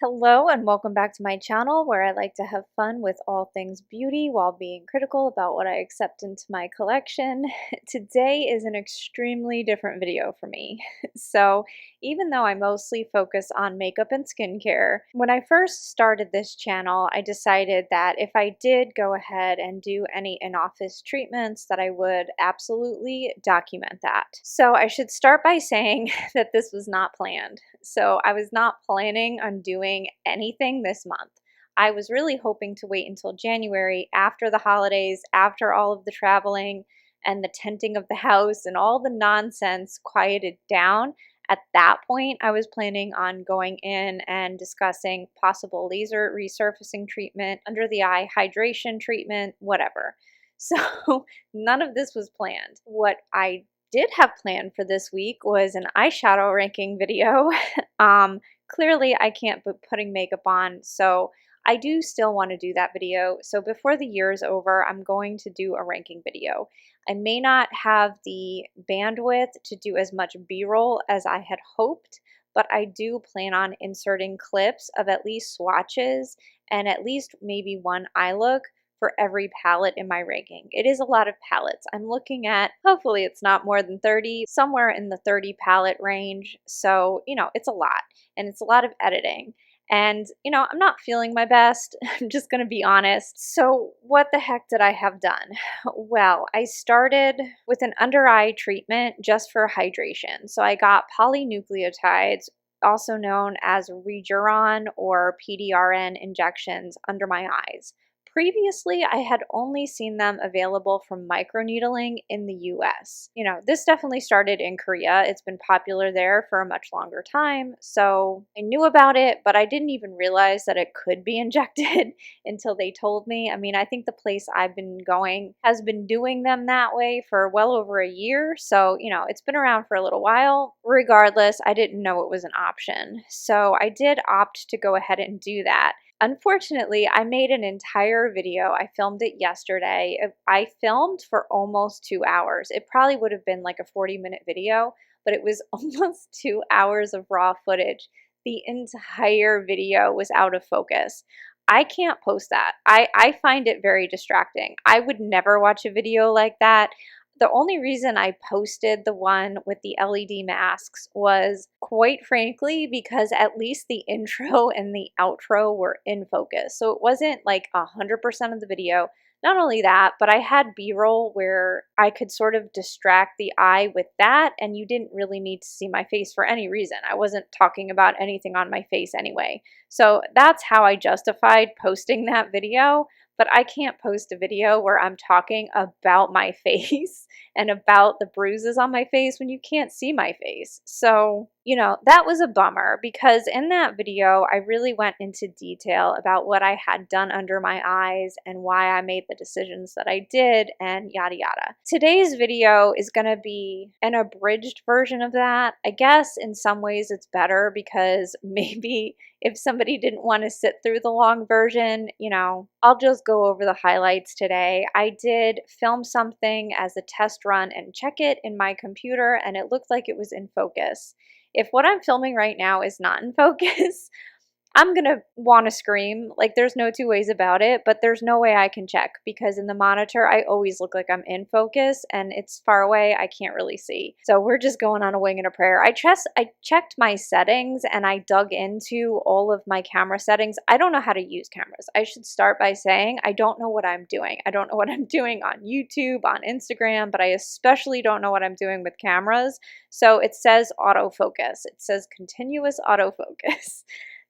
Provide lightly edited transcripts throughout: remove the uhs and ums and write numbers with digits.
Hello and welcome back to my channel where I like to have fun with all things beauty while being critical about what I accept into my collection. Today is an extremely different video for me. So even though I mostly focus on makeup and skincare, when I first started this channel I decided that if I did go ahead and do any in-office treatments that I would absolutely document that. So I should start by saying that this was not planned. So I was not planning on doing anything this month. I was really hoping to wait until January, after the holidays, after all of the traveling and the tenting of the house and all the nonsense quieted down. At that point, I was planning on going in and discussing possible laser resurfacing treatment, under the eye hydration treatment, whatever. So none of this was planned. What I did have planned for this week was an eyeshadow ranking video. Clearly I can't be putting makeup on, so I do still want to do that video. So before the year is over, I'm going to do a ranking video. I may not have the bandwidth to do as much B-roll as I had hoped, but I do plan on inserting clips of at least swatches and at least maybe one eye look for every palette in my ranking. It is a lot of palettes. I'm looking at, hopefully it's not more than 30, somewhere in the 30 palette range. So, it's a lot and it's a lot of editing. And, I'm not feeling my best. I'm just going to be honest. So what the heck did I have done? Well, I started with an under eye treatment just for hydration. So I got polynucleotides, also known as Regeron or PDRN injections under my eyes. Previously, I had only seen them available from Microneedling in the US. This definitely started in Korea. It's been popular there for a much longer time, so I knew about it, but I didn't even realize that it could be injected until they told me. I think the place I've been going has been doing them that way for well over a year, so, it's been around for a little while. Regardless, I didn't know it was an option, so I did opt to go ahead and do that. Unfortunately, I made an entire video. I filmed it yesterday. I filmed for almost 2 hours. It probably would have been like a 40-minute video, but it was almost 2 hours of raw footage. The entire video was out of focus. I can't post that. I find it very distracting. I would never watch a video like that. The only reason I posted the one with the LED masks was, quite frankly, because at least the intro and the outro were in focus. So it wasn't like 100% of the video. Not only that, but I had B-roll where I could sort of distract the eye with that, and you didn't really need to see my face for any reason. I wasn't talking about anything on my face anyway. So that's how I justified posting that video. But I can't post a video where I'm talking about my face and about the bruises on my face when you can't see my face. So, that was a bummer, because in that video, I really went into detail about what I had done under my eyes and why I made the decisions that I did and yada yada. Today's video is going to be an abridged version of that. I guess in some ways it's better, because maybe if somebody didn't want to sit through the long version, I'll just go over the highlights today. I did film something as a test run and check it in my computer, and it looked like it was in focus. If what I'm filming right now is not in focus, I'm gonna want to scream. Like, there's no two ways about it, but there's no way I can check, because in the monitor I always look like I'm in focus, and it's far away, I can't really see. So we're just going on a wing and a prayer. I checked my settings and I dug into all of my camera settings. I don't know how to use cameras. I should start by saying I don't know what I'm doing. I don't know what I'm doing on YouTube, on Instagram, but I especially don't know what I'm doing with cameras. So it says autofocus. It says continuous autofocus.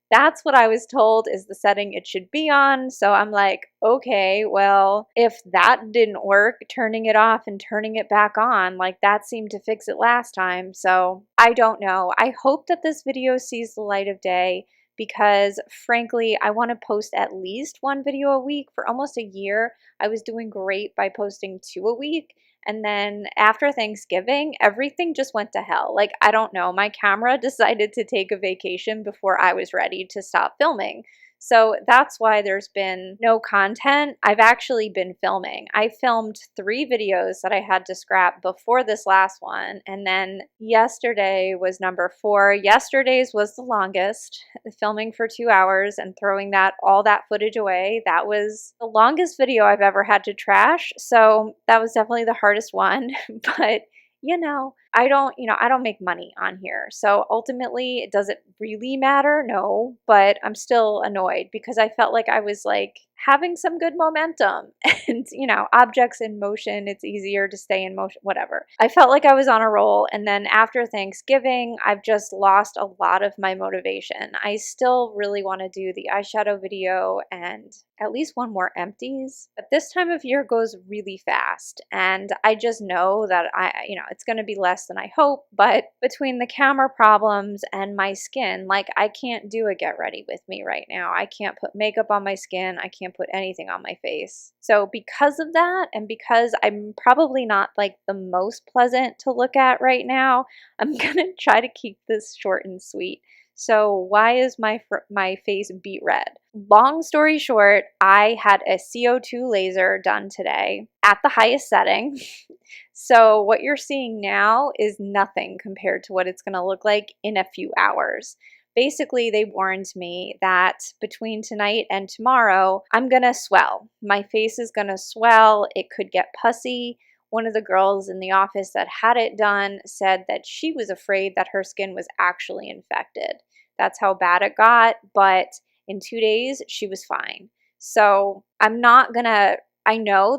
That's what I was told is the setting it should be on. So I'm like, okay, well, if that didn't work, turning it off and turning it back on, like that seemed to fix it last time. So I don't know. I hope that this video sees the light of day, because frankly, I want to post at least one video a week. For almost a year, I was doing great by posting 2 a week. And then after Thanksgiving, everything just went to hell. Like, I don't know, my camera decided to take a vacation before I was ready to stop filming. So that's why there's been no content. I've actually been filming. I filmed 3 videos that I had to scrap before this last one, and then yesterday was number 4. Yesterday's was the longest, filming for 2 hours and throwing all that footage away. That was the longest video I've ever had to trash, so that was definitely the hardest one, but I don't make money on here. So ultimately, does it really matter? No, but I'm still annoyed because I felt like I was like having some good momentum and, objects in motion, it's easier to stay in motion, whatever. I felt like I was on a roll. And then after Thanksgiving, I've just lost a lot of my motivation. I still really want to do the eyeshadow video and at least one more empties. But this time of year goes really fast. And I just know that it's going to be less than I hope. But between the camera problems and my skin, like I can't do a get ready with me right now. I can't put makeup on my skin. I can't put anything on my face. So because of that, and because I'm probably not like the most pleasant to look at right now, I'm going to try to keep this short and sweet. So why is my face beet red? Long story short, I had a CO2 laser done today at the highest setting. So what you're seeing now is nothing compared to what it's going to look like in a few hours. Basically, they warned me that between tonight and tomorrow, I'm going to swell. My face is going to swell. It could get pussy. One of the girls in the office that had it done said that she was afraid that her skin was actually infected. That's how bad it got, but in 2 days, she was fine. So I know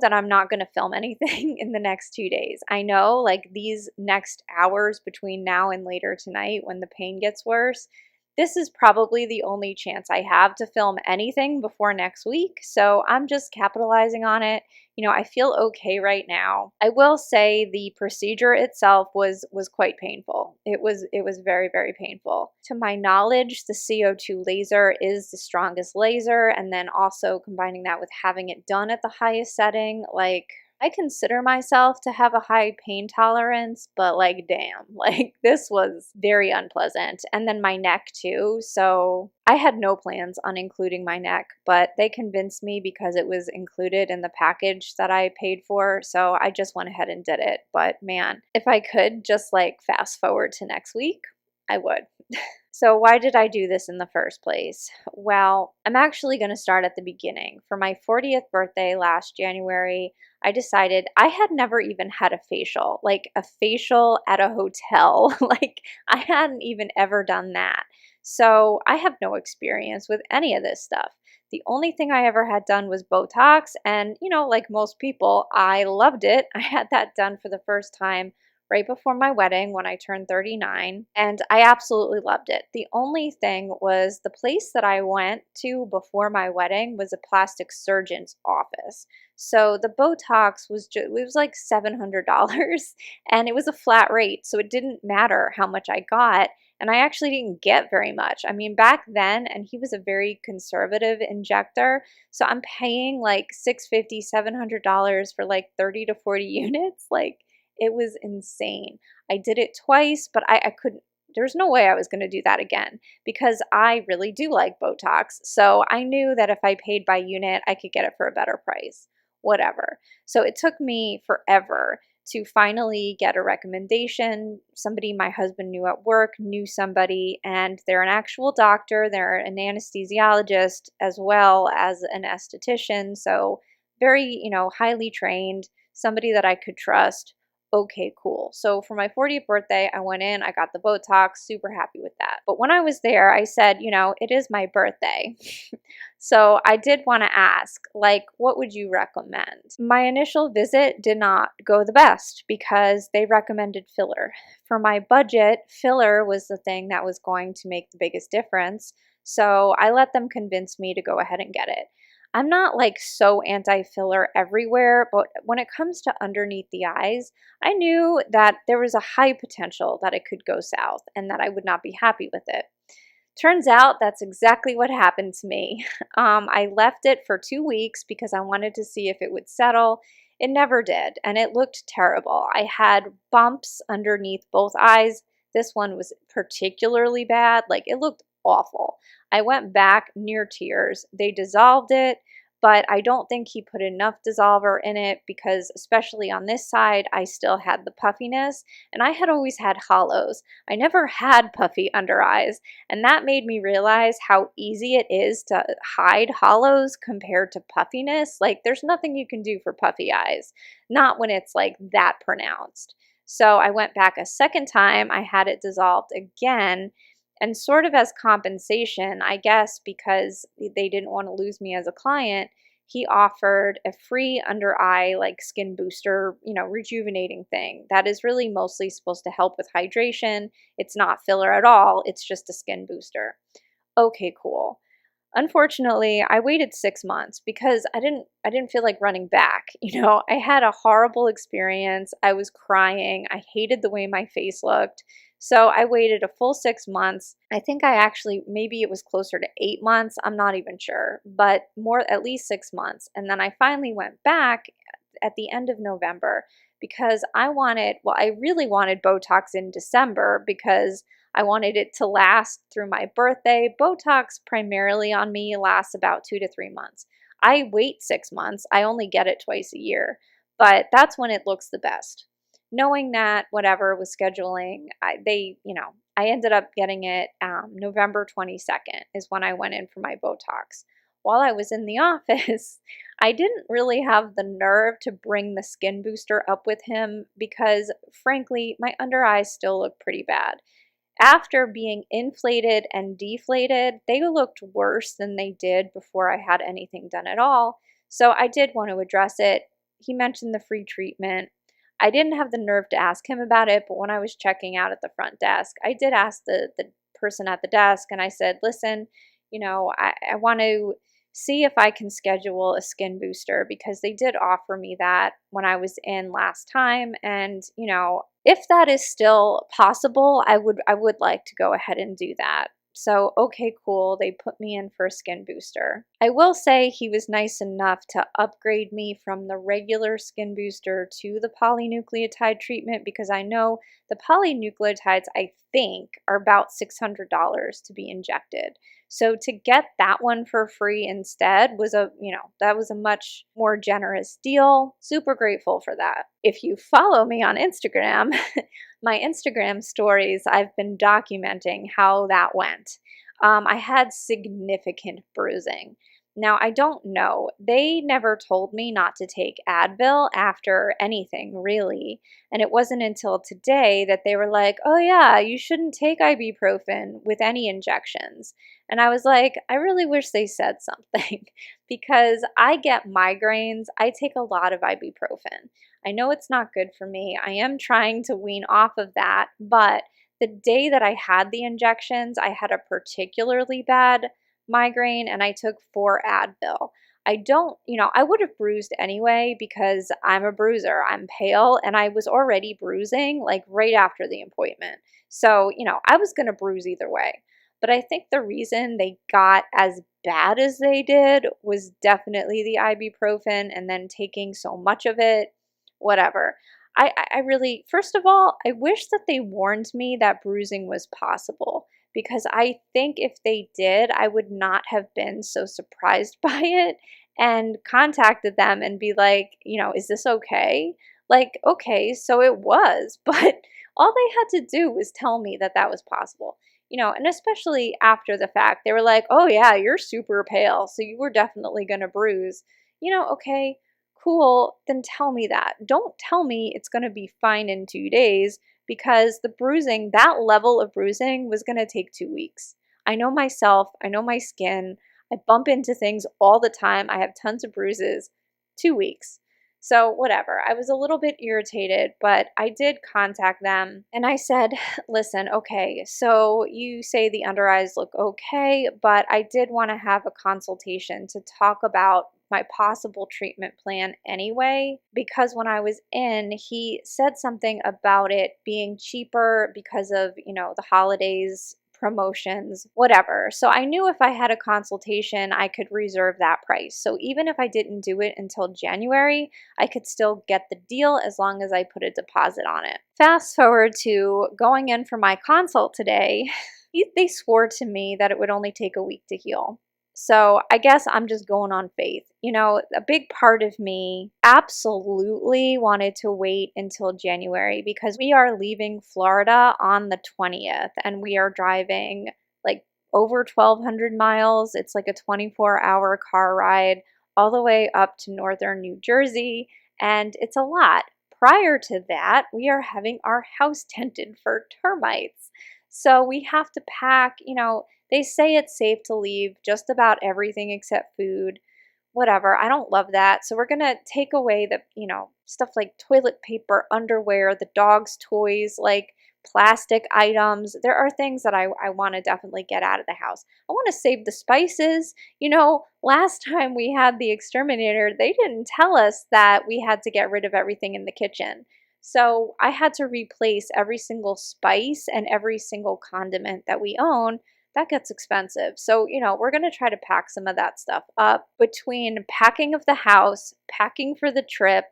that I'm not going to film anything in the next 2 days. I know like these next hours between now and later tonight when the pain gets worse, this is probably the only chance I have to film anything before next week. So I'm just capitalizing on it. I feel okay right now. I will say the procedure itself was quite painful. It was very, very painful. To my knowledge, the CO2 laser is the strongest laser, and then also combining that with having it done at the highest setting, like I consider myself to have a high pain tolerance, but like, damn, like this was very unpleasant. And then my neck too. So I had no plans on including my neck, but they convinced me because it was included in the package that I paid for. So I just went ahead and did it. But man, if I could just like fast forward to next week, I would. So why did I do this in the first place? Well, I'm actually going to start at the beginning. For my 40th birthday last January, I decided I had never even had a facial at a hotel. Like I hadn't even ever done that. So I have no experience with any of this stuff. The only thing I ever had done was Botox, and like most people, I loved it. I had that done for the first time right before my wedding when I turned 39, and I absolutely loved it. The only thing was the place that I went to before my wedding was a plastic surgeon's office. So the Botox was it was like $700 and it was a flat rate, so it didn't matter how much I got. And I actually didn't get very much. I mean, back then, and he was a very conservative injector, so I'm paying like $650, $700 for like 30 to 40 units. Like, it was insane. I did it twice, but I couldn't, there's no way I was going to do that again because I really do like Botox. So I knew that if I paid by unit, I could get it for a better price, whatever. So it took me forever to finally get a recommendation. Somebody my husband knew at work knew somebody, and they're an actual doctor. They're an anesthesiologist as well as an esthetician. So very, highly trained, somebody that I could trust. Okay, cool. So for my 40th birthday, I went in, I got the Botox, super happy with that. But when I was there, I said, it is my birthday. So I did want to ask, like, what would you recommend? My initial visit did not go the best because they recommended filler. For my budget, filler was the thing that was going to make the biggest difference. So I let them convince me to go ahead and get it. I'm not like so anti-filler everywhere, but when it comes to underneath the eyes, I knew that there was a high potential that it could go south and that I would not be happy with it. Turns out that's exactly what happened to me. I left it for 2 weeks because I wanted to see if it would settle. It never did, and it looked terrible. I had bumps underneath both eyes. This one was particularly bad. Like, it looked awful. I went back near tears. They dissolved it, but I don't think he put enough dissolver in it because, especially on this side, I still had the puffiness, and I had always had hollows. I never had puffy under eyes, and that made me realize how easy it is to hide hollows compared to puffiness. Like, there's nothing you can do for puffy eyes, not when it's like that pronounced. So I went back a second time, I had it dissolved again, and sort of as compensation, I guess, because they didn't want to lose me as a client, he offered a free under eye, like skin booster, rejuvenating thing that is really mostly supposed to help with hydration. It's not filler at all. It's just a skin booster. Okay, cool. Unfortunately, I waited 6 months because I didn't feel like running back. I had a horrible experience. I was crying. I hated the way my face looked. So I waited a full 6 months. I think maybe it was closer to 8 months. I'm not even sure, but at least 6 months. And then I finally went back at the end of November because I really wanted Botox in December because I wanted it to last through my birthday. Botox primarily on me lasts about 2 to 3 months. I wait 6 months. I only get it twice a year, but that's when it looks the best. Knowing that, whatever, with scheduling, I ended up getting it November 22nd is when I went in for my Botox. While I was in the office, I didn't really have the nerve to bring the skin booster up with him because, frankly, my under eyes still look pretty bad. After being inflated and deflated, they looked worse than they did before I had anything done at all. So I did want to address it. He mentioned the free treatment. I didn't have the nerve to ask him about it, but when I was checking out at the front desk, I did ask the person at the desk, and I said, listen, I want to see if I can schedule a skin booster because they did offer me that when I was in last time. And, if that is still possible, I would like to go ahead and do that. So, okay, cool. They put me in for a skin booster. I will say he was nice enough to upgrade me from the regular skin booster to the polynucleotide treatment because I know the polynucleotides, I think, are about $600 to be injected. So to get that one for free instead was that was a much more generous deal. Super grateful for that. If you follow me on Instagram, my Instagram stories, I've been documenting how that went. I had significant bruising. Now, I don't know. They never told me not to take Advil after anything, really. And it wasn't until today that they were like, oh yeah, you shouldn't take ibuprofen with any injections. And I was like, I really wish they said something because I get migraines. I take a lot of ibuprofen. I know it's not good for me. I am trying to wean off of that. But the day that I had the injections, I had a particularly bad migraine and I took 4 Advil. I would have bruised anyway because I'm a bruiser. I'm pale and I was already bruising like right after the appointment. So, I was going to bruise either way. But I think the reason they got as bad as they did was definitely the ibuprofen and then taking so much of it, whatever. I really, first of all, I wish that they warned me that bruising was possible because I think if they did, I would not have been so surprised by it and contacted them and be like, is this okay? Like, okay, so it was, but all they had to do was tell me that that was possible. And especially after the fact, they were like, oh yeah, you're super pale, so you were definitely going to bruise. Okay, cool, then tell me that. Don't tell me it's going to be fine in 2 days because the bruising, that level of bruising was going to take 2 weeks. I know myself, I know my skin, I bump into things all the time, I have tons of bruises. 2 weeks. So whatever, I was a little bit irritated, but I did contact them and I said, listen, okay, so you say the under eyes look okay, but I did want to have a consultation to talk about my possible treatment plan anyway, because when I was in, he said something about it being cheaper because of, the holidays, promotions, whatever. So I knew if I had a consultation, I could reserve that price. So even if I didn't do it until January, I could still get the deal as long as I put a deposit on it. Fast forward to going in for my consult today. They swore to me that it would only take a week to heal. So I guess I'm just going on faith. You know, a big part of me absolutely wanted to wait until January because we are leaving Florida on the 20th and we are driving like over 1,200 miles. It's like a 24-hour car ride all the way up to northern New Jersey, and it's a lot. Prior to that, we are having our house tented for termites. So we have to pack, they say it's safe to leave just about everything except food, whatever. I don't love that. So we're going to take away the, stuff like toilet paper, underwear, the dog's toys, like plastic items. There are things that I want to definitely get out of the house. I want to save the spices. Last time we had the exterminator, they didn't tell us that we had to get rid of everything in the kitchen. So I had to replace every single spice and every single condiment that we own. That gets expensive. So, we're going to try to pack some of that stuff up between packing of the house, packing for the trip.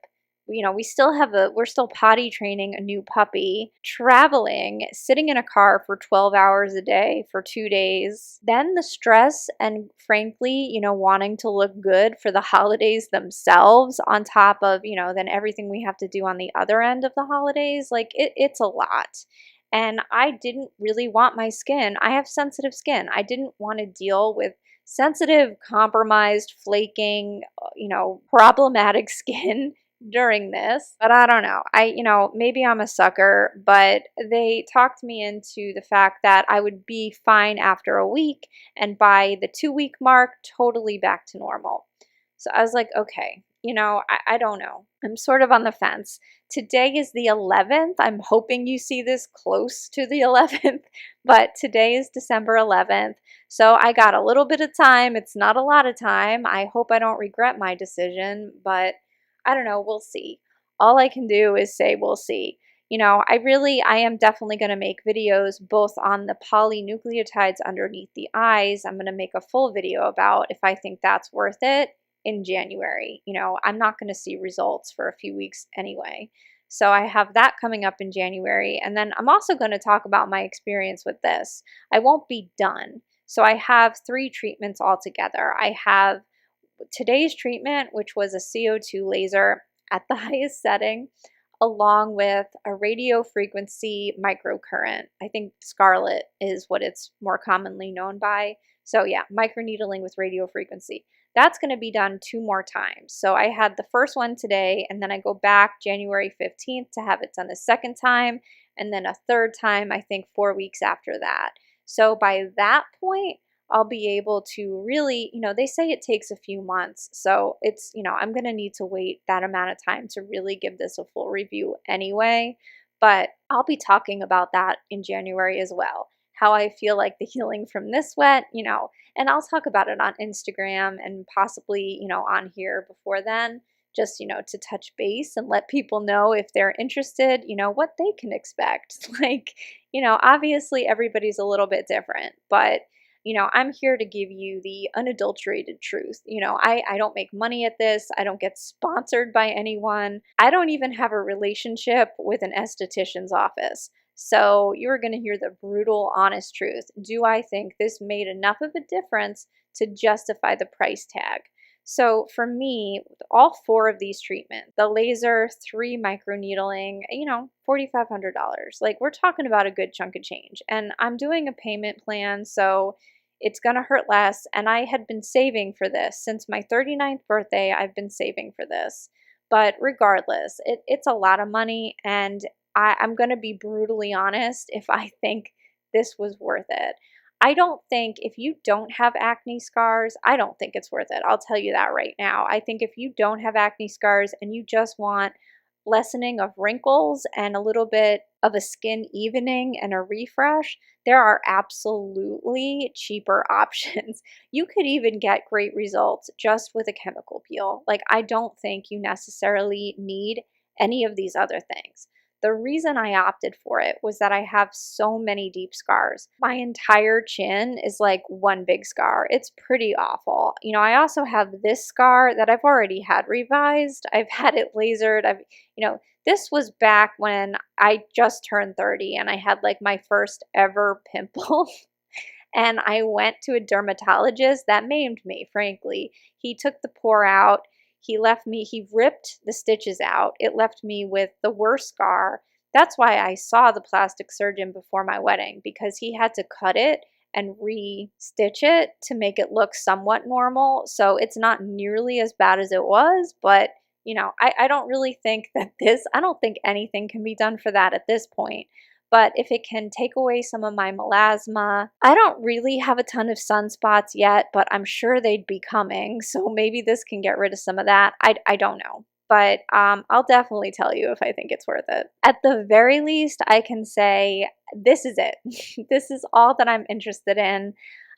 We're still potty training a new puppy, traveling, sitting in a car for 12 hours a day for 2 days. Then the stress and frankly, wanting to look good for the holidays themselves on top of, then everything we have to do on the other end of the holidays. Like it's a lot. And I didn't really want my skin. I have sensitive skin. I didn't want to deal with sensitive, compromised, flaking, problematic skin during this. But I don't know. Maybe I'm a sucker, but they talked me into the fact that I would be fine after a week, and by the 2-week mark, totally back to normal. So I was like, okay, I don't know. I'm sort of on the fence. Today is the 11th. I'm hoping you see this close to the 11th, but today is December 11th. So I got a little bit of time. It's not a lot of time. I hope I don't regret my decision, but I don't know. We'll see. All I can do is say we'll see. I am definitely going to make videos both on the polynucleotides underneath the eyes. I'm going to make a full video about if I think that's worth it in January. I'm not going to see results for a few weeks anyway. So I have that coming up in January. And then I'm also going to talk about my experience with this. I won't be done. So I have 3 treatments altogether. I have today's treatment, which was a CO2 laser at the highest setting, along with a radio frequency microcurrent. I think Scarlet is what it's more commonly known by. So yeah, microneedling with radio frequency. That's going to be done 2 more times. So I had the first one today, and then I go back January 15th to have it done a second time, and then a third time, I think 4 weeks after that. So by that point, I'll be able to really, they say it takes a few months. So it's, I'm going to need to wait that amount of time to really give this a full review anyway. But I'll be talking about that in January as well. How I feel like the healing from this went, and I'll talk about it on Instagram and possibly, on here before then, just, to touch base and let people know if they're interested, what they can expect. Like, obviously everybody's a little bit different, but I'm here to give you the unadulterated truth. I don't make money at this. I don't get sponsored by anyone. I don't even have a relationship with an esthetician's office. So you're going to hear the brutal, honest truth. Do I think this made enough of a difference to justify the price tag? So for me, all 4 of these treatments, the laser, 3 microneedling, $4,500. Like we're talking about a good chunk of change. And I'm doing a payment plan, so it's going to hurt less. And I had been saving for this. Since my 39th birthday, I've been saving for this. But regardless, it's a lot of money, and I'm going to be brutally honest if I think this was worth it. I don't think if you don't have acne scars, I don't think it's worth it. I'll tell you that right now. I think if you don't have acne scars and you just want lessening of wrinkles and a little bit of a skin evening and a refresh, there are absolutely cheaper options. You could even get great results just with a chemical peel. Like I don't think you necessarily need any of these other things. The reason I opted for it was that I have so many deep scars. My entire chin is like one big scar. It's pretty awful. I also have this scar that I've already had revised. I've had it lasered. This was back when I just turned 30 and I had like my first ever pimple. And I went to a dermatologist that maimed me, frankly. He took the pore out. He ripped the stitches out. It left me with the worst scar. That's why I saw the plastic surgeon before my wedding, because he had to cut it and re-stitch it to make it look somewhat normal. So it's not nearly as bad as it was, but I don't really think I don't think anything can be done for that at this point. But if it can take away some of my melasma, I don't really have a ton of sunspots yet, but I'm sure they'd be coming. So maybe this can get rid of some of that. I don't know. But I'll definitely tell you if I think it's worth it. At the very least, I can say this is it. This is all that I'm interested in.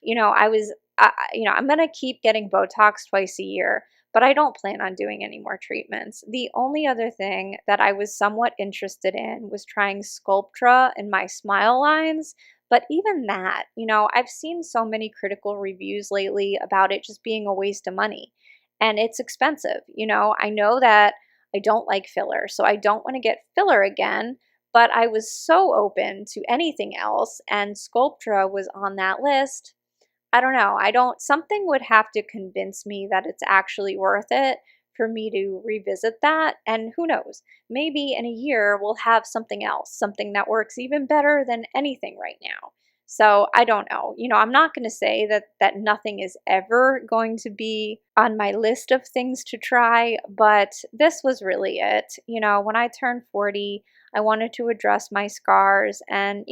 I'm going to keep getting Botox twice a year, but I don't plan on doing any more treatments. The only other thing that I was somewhat interested in was trying Sculptra in my smile lines. But even that, I've seen so many critical reviews lately about it just being a waste of money. And it's expensive. I know that I don't like filler, so I don't want to get filler again. But I was so open to anything else, and Sculptra was on that list. I don't know. Something would have to convince me that it's actually worth it for me to revisit that. And who knows, maybe in a year we'll have something else, something that works even better than anything right now. So I don't know. I'm not going to say that nothing is ever going to be on my list of things to try, but this was really it. When I turned 40, I wanted to address my scars, and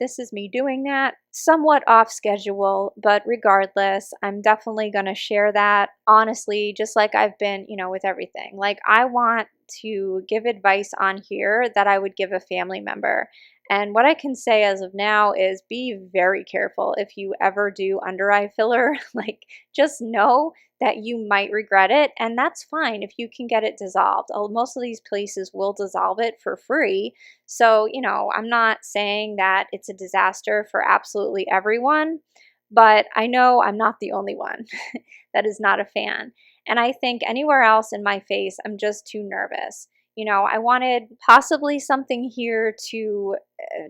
this is me doing that, somewhat off schedule, but regardless, I'm definitely going to share that honestly, just like I've been, with everything. Like, I want to give advice on here that I would give a family member. And what I can say as of now is be very careful if you ever do under eye filler. Like, just know that you might regret it, and that's fine if you can get it dissolved. Most of these places will dissolve it for free. So, I'm not saying that it's a disaster for absolutely everyone, but I know I'm not the only one that is not a fan. And I think anywhere else in my face, I'm just too nervous. I wanted possibly something here to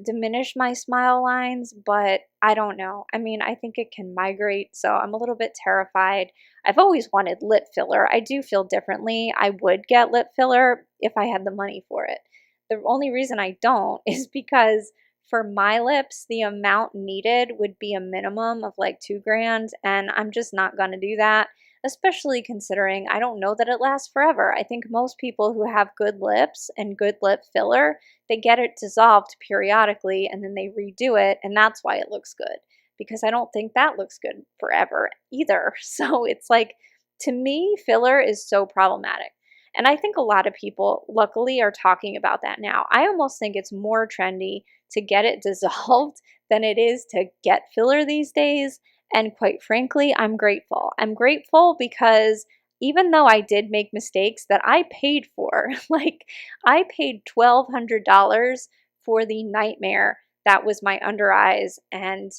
diminish my smile lines, but I don't know. I think it can migrate, so I'm a little bit terrified. I've always wanted lip filler. I do feel differently. I would get lip filler if I had the money for it. The only reason I don't is because for my lips, the amount needed would be a minimum of like $2,000, and I'm just not going to do that. Especially considering I don't know that it lasts forever. I think most people who have good lips and good lip filler, they get it dissolved periodically and then they redo it, and that's why it looks good. Because I don't think that looks good forever either. So it's like, to me, filler is so problematic. And I think a lot of people, luckily, are talking about that now. I almost think it's more trendy to get it dissolved than it is to get filler these days. And quite frankly, I'm grateful. I'm grateful because even though I did make mistakes that I paid for, like I paid $1,200 for the nightmare that was my under eyes and,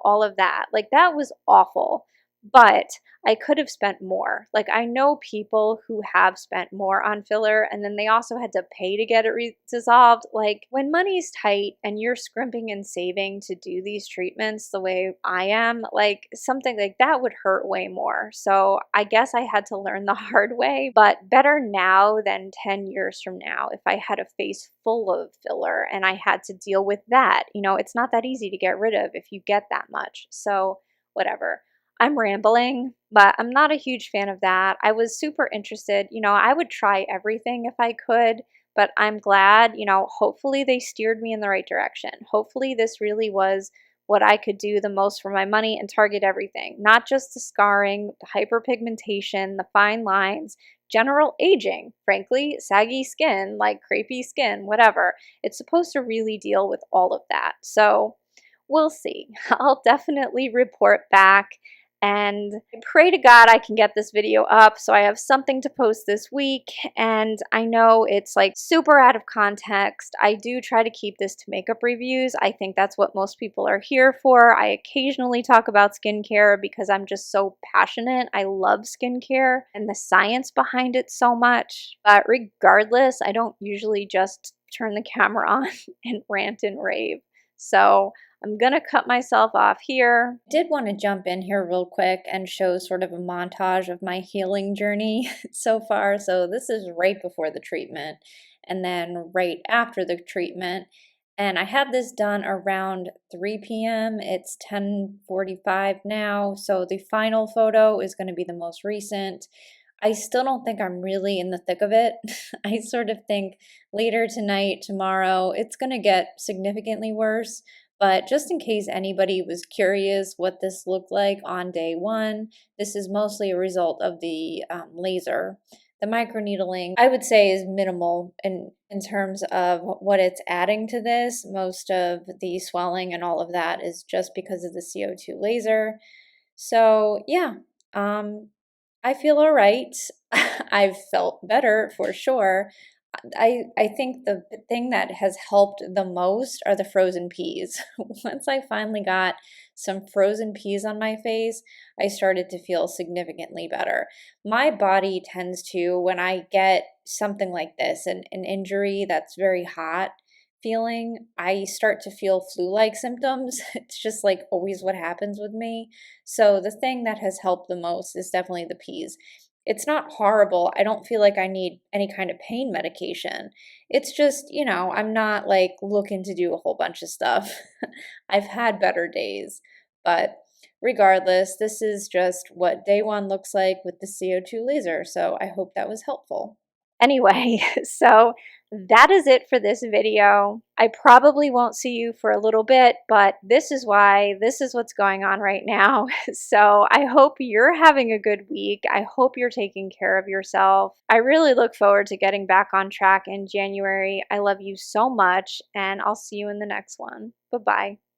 all of that. Like, that was awful. But I could have spent more. Like, I know people who have spent more on filler and then they also had to pay to get it dissolved. Like, when money's tight and you're scrimping and saving to do these treatments the way I am, like, something like that would hurt way more. So I guess I had to learn the hard way, but better now than 10 years from now if I had a face full of filler and I had to deal with that. It's not that easy to get rid of if you get that much. So whatever. I'm rambling, but I'm not a huge fan of that. I was super interested. I would try everything if I could, but I'm glad, hopefully they steered me in the right direction. Hopefully this really was what I could do the most for my money and target everything, not just the scarring, the hyperpigmentation, the fine lines, general aging, frankly, saggy skin, like crepey skin, whatever. It's supposed to really deal with all of that. So we'll see. I'll definitely report back. And I pray to God I can get this video up so I have something to post this week. And I know it's like super out of context. I do try to keep this to makeup reviews. I think that's what most people are here for. I occasionally talk about skincare because I'm just so passionate. I love skincare and the science behind it so much. But regardless, I don't usually just turn the camera on and rant and rave. So I'm gonna cut myself off here. I did want to jump in here real quick and show sort of a montage of my healing journey so far. So this is right before the treatment and then right after the treatment. And I had this done around 3 p.m. It's 10:45 now. So the final photo is going to be the most recent. I still don't think I'm really in the thick of it. I sort of think later tonight, tomorrow, it's going to get significantly worse. But just in case anybody was curious what this looked like on day one, this is mostly a result of the laser. The microneedling, I would say, is minimal in terms of what it's adding to this. Most of the swelling and all of that is just because of the CO2 laser. So yeah, I feel all right. I've felt better for sure. I think the thing that has helped the most are the frozen peas. Once I finally got some frozen peas on my face, I started to feel significantly better. My body tends to, when I get something like this, an injury that's very hot feeling, I start to feel flu-like symptoms. It's just like always what happens with me. So the thing that has helped the most is definitely the peas. It's not horrible. I don't feel like I need any kind of pain medication. It's just, I'm not like looking to do a whole bunch of stuff. I've had better days, but regardless, this is just what day one looks like with the CO2 laser. So I hope that was helpful. Anyway, so that is it for this video. I probably won't see you for a little bit, but this is what's going on right now. So I hope you're having a good week. I hope you're taking care of yourself. I really look forward to getting back on track in January. I love you so much, and I'll see you in the next one. Bye-bye.